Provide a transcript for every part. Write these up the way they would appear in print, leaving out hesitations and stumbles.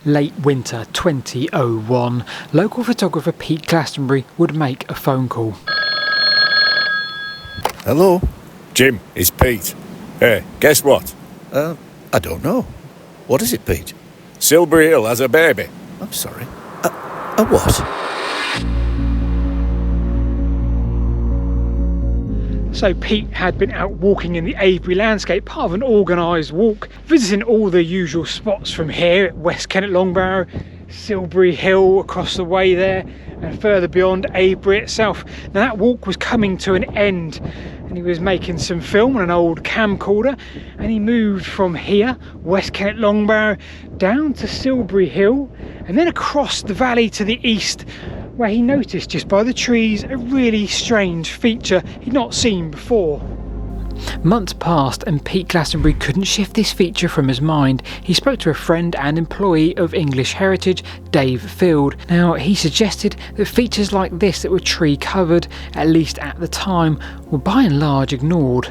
Late winter 2001, local photographer Pete Glastonbury would make a phone call. Hello? Jim, it's Pete. Hey, guess what? I don't know. What is it, Pete? Silbury Hill has a baby. I'm sorry. A what? So Pete had been out walking in the Avebury landscape, part of an organised walk, visiting all the usual spots from here at West Kennet Longbarrow, Silbury Hill across the way there, and further beyond Avebury itself. Now that walk was coming to an end, and he was making some film on an old camcorder, and he moved from here, West Kennet Longbarrow, down to Silbury Hill, and then across the valley to the east, where he noticed just by the trees a really strange feature he'd not seen before. Months passed and Pete Glastonbury couldn't shift this feature from his mind. He spoke to a friend and employee of English Heritage, Dave Field. Now he suggested that features like this that were tree covered, at least at the time, were by and large ignored.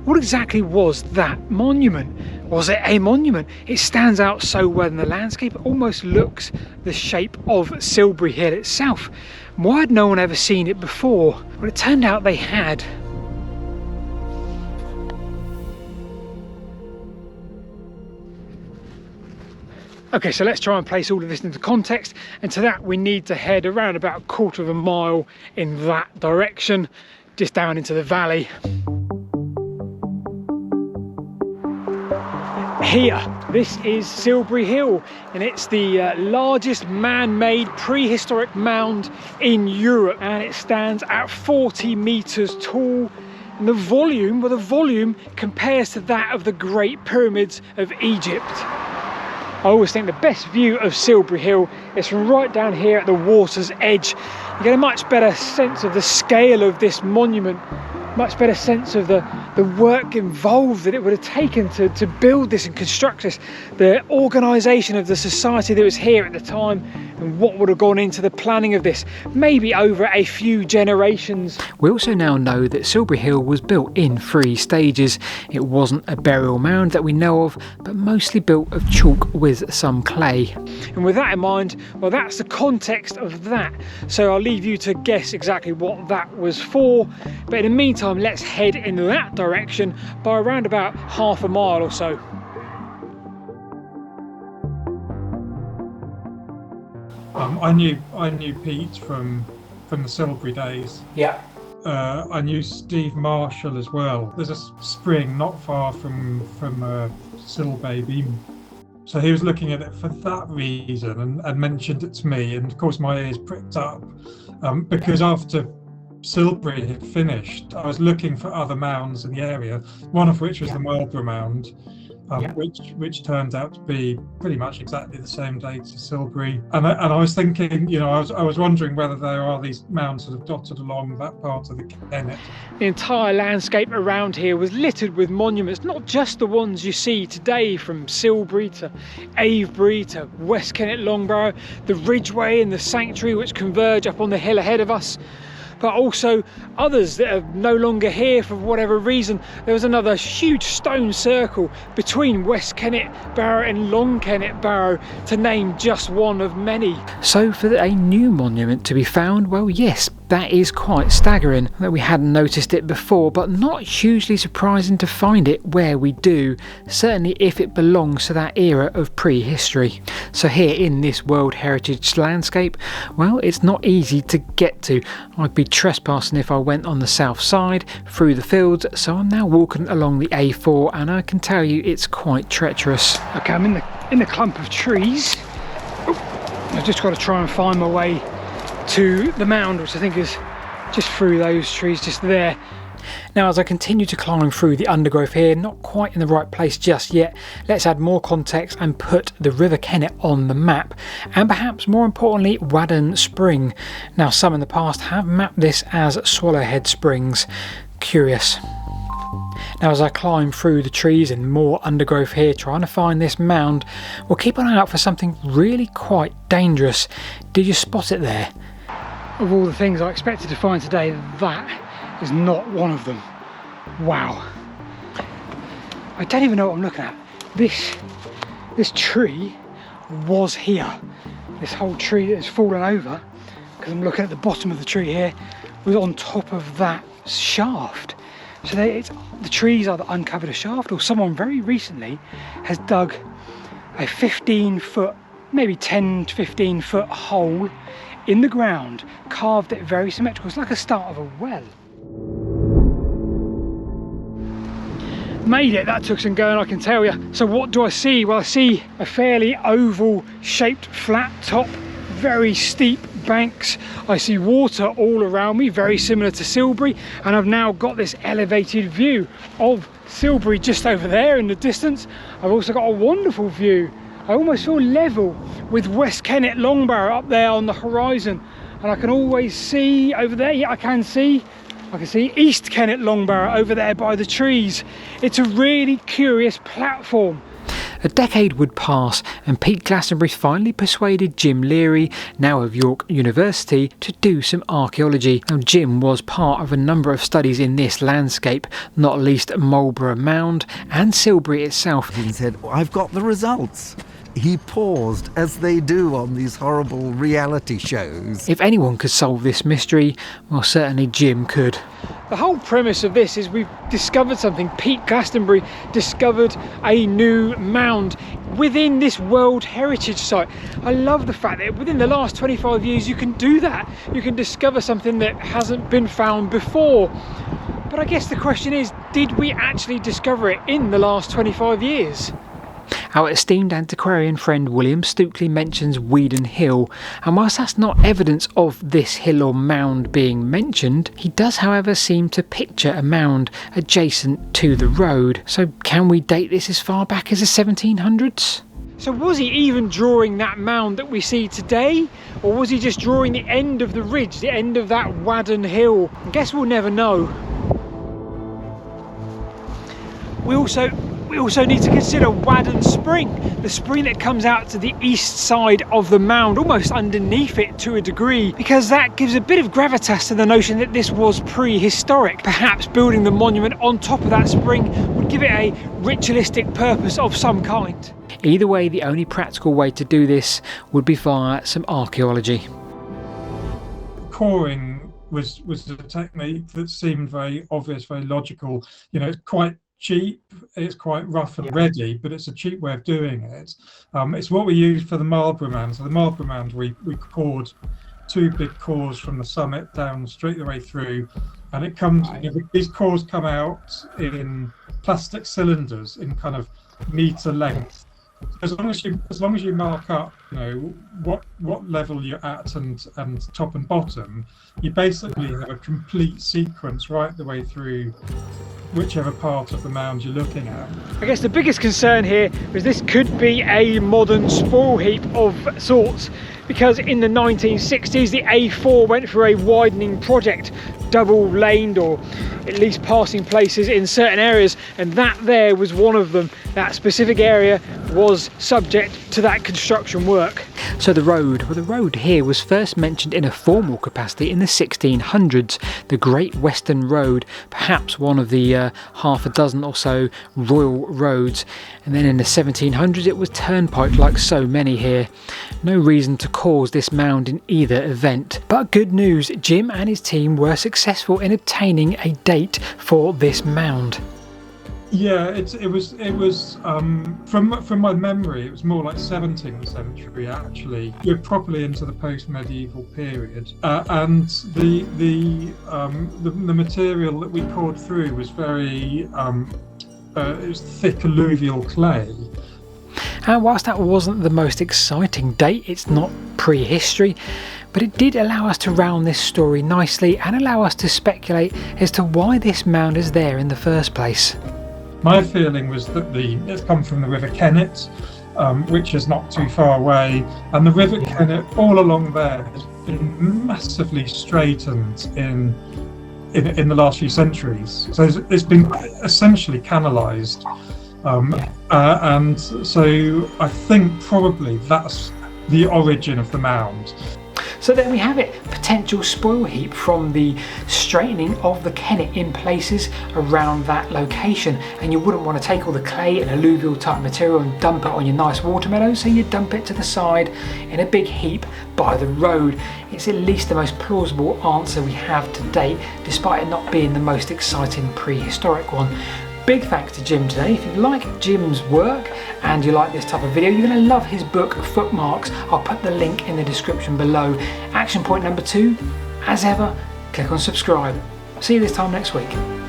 What exactly was that monument? Was it a monument? It stands out so well in the landscape, it almost looks the shape of Silbury Hill itself. Why had no one ever seen it before? Well, it turned out they had. Okay, so let's try and place all of this into context, and to that we need to head around about a quarter of a mile in that direction, just down into the valley. Here, this is Silbury Hill, and it's the largest man-made prehistoric mound in Europe, and it stands at 40 metres tall. And the volume compares to that of the Great Pyramids of Egypt. I always think the best view of Silbury Hill is from right down here at the water's edge. You get a much better sense of the scale of this monument, much better sense of the work involved that it would have taken to build this and construct this, the organisation of the society that was here at the time, and what would have gone into the planning of this, maybe over a few generations. We also now know that Silbury Hill was built in 3 stages. It wasn't a burial mound that we know of, but mostly built of chalk with some clay. And with that in mind, well, that's the context of that. So I'll leave you to guess exactly what that was for. But in the meantime, let's head in that direction by around about half a mile or so. I knew Pete from the Silbury days. Yeah. I knew Steve Marshall as well. There's a spring not far from Silbaby, so he was looking at it for that reason and mentioned it to me. And of course, my ears pricked up because after Silbury had finished, I was looking for other mounds in the area. One of which was the Marlborough Mound. Which turned out to be pretty much exactly the same date as Silbury, and I was thinking, you know, I was wondering whether there are these mounds sort of dotted along that part of the Kennet. The entire landscape around here was littered with monuments, not just the ones you see today from Silbury to Avebury to West Kennet Longbarrow, the Ridgeway and the Sanctuary which converge up on the hill ahead of us, but also others that are no longer here for whatever reason. There was another huge stone circle between West Kennet Barrow and Long Kennet Barrow, to name just one of many. So for a new monument to be found, well, yes, that is quite staggering that we hadn't noticed it before, but not hugely surprising to find it where we do, certainly if it belongs to that era of prehistory. So here in this World Heritage landscape, well, it's not easy to get to. I'd be trespassing if I went on the south side through the fields, so I'm now walking along the A4, and I can tell you it's quite treacherous. Okay, I'm in the clump of trees. I've just got to try and find my way to the mound, which I think is just through those trees just there. Now, as I continue to climb through the undergrowth here, not quite in the right place just yet, let's add more context and put the River Kennet on the map, and perhaps more importantly, Wadon Spring. Now, some in the past have mapped this as Swallowhead Springs. Curious. Now, as I climb through the trees and more undergrowth here trying to find this mound, we'll keep an eye out for something really quite dangerous. Did you spot it there? Of all the things I expected to find today, that is not one of them. Wow. I don't even know what I'm looking at. This tree was here. This whole tree that has fallen over, because I'm looking at the bottom of the tree here, was on top of that shaft. So the trees either uncovered a shaft, or someone very recently has dug a 15-foot, maybe 10 to 15-foot hole in the ground, carved it very symmetrical. It's like a start of a well. Made it, that took some going, I can tell you. So what do I see? Well, I see a fairly oval shaped flat top, very steep banks. I see water all around me, very similar to Silbury, and I've now got this elevated view of Silbury just over there in the distance. I've also got a wonderful view. I almost feel level with West Kennet Longbarrow up there on the horizon, and I can always see over there. Yeah, I can see East Kennet Longbarrow over there by the trees. It's a really curious platform. A decade would pass and Pete Glastonbury finally persuaded Jim Leary, now of York University, to do some archaeology. Now, Jim was part of a number of studies in this landscape, not least Marlborough Mound and Silbury itself. He said, "I've got the results." He paused, as they do on these horrible reality shows. If anyone could solve this mystery, well, certainly Jim could. The whole premise of this is we've discovered something. Pete Glastonbury discovered a new mound within this World Heritage Site. I love the fact that within the last 25 years you can do that. You can discover something that hasn't been found before. But I guess the question is, did we actually discover it in the last 25 years? Our esteemed antiquarian friend William Stukeley mentions Wadon Hill, and whilst that's not evidence of this hill or mound being mentioned, he does however seem to picture a mound adjacent to the road. So can we date this as far back as the 1700s? So was he even drawing that mound that we see today, or was he just drawing the end of the ridge, the end of that Wadon Hill? I guess we'll never know. We also need to consider Wadon Spring, the spring that comes out to the east side of the mound, almost underneath it to a degree, because that gives a bit of gravitas to the notion that this was prehistoric. Perhaps building the monument on top of that spring would give it a ritualistic purpose of some kind. Either way, the only practical way to do this would be via some archaeology. Coring was a technique that seemed very obvious, very logical. You know, it's quite cheap, it's quite rough and ready, but it's a cheap way of doing it. It's what we used for the Marlborough Mound. So the Marlborough Mound, we cored two big cores from the summit down straight the way through, and it comes. You know, these cores come out in plastic cylinders in kind of meter length. As long as you mark up, you know, what level you're at and top and bottom, you basically have a complete sequence right the way through whichever part of the mound you're looking at. I guess the biggest concern here is this could be a modern spoil heap of sorts, because in the 1960s the A4 went through a widening project, double laned or at least passing places in certain areas, and that there was one of them. That specific area was subject to that construction work. So the road here was first mentioned in a formal capacity in the 1600s, the Great Western Road, perhaps one of the half a dozen or so royal roads, and then in the 1700s it was turnpike like so many here. No reason to cause this mound in either event, but good news, Jim and his team were successful in obtaining a date for this mound. Yeah, it was from my memory, it was more like 17th century actually. We're properly into the post-medieval period, and the material that we poured through was very it was thick alluvial clay. And whilst that wasn't the most exciting date, it's not prehistory, but it did allow us to round this story nicely and allow us to speculate as to why this mound is there in the first place. My feeling was that it's come from the River Kennet, which is not too far away, and the River Kennet all along there has been massively straightened in the last few centuries. So it's been essentially canalised, and so I think probably that's the origin of the mound. So there we have it, potential spoil heap from the straightening of the Kennet in places around that location. And you wouldn't want to take all the clay and alluvial type material and dump it on your nice watermeadow, so you dump it to the side in a big heap by the road. It's at least the most plausible answer we have to date, despite it not being the most exciting prehistoric one. Big thanks to Jim today. If you like Jim's work and you like this type of video, you're going to love his book Footmarks. I'll put the link in the description below. Action point number 2, as ever, click on subscribe. See you this time next week.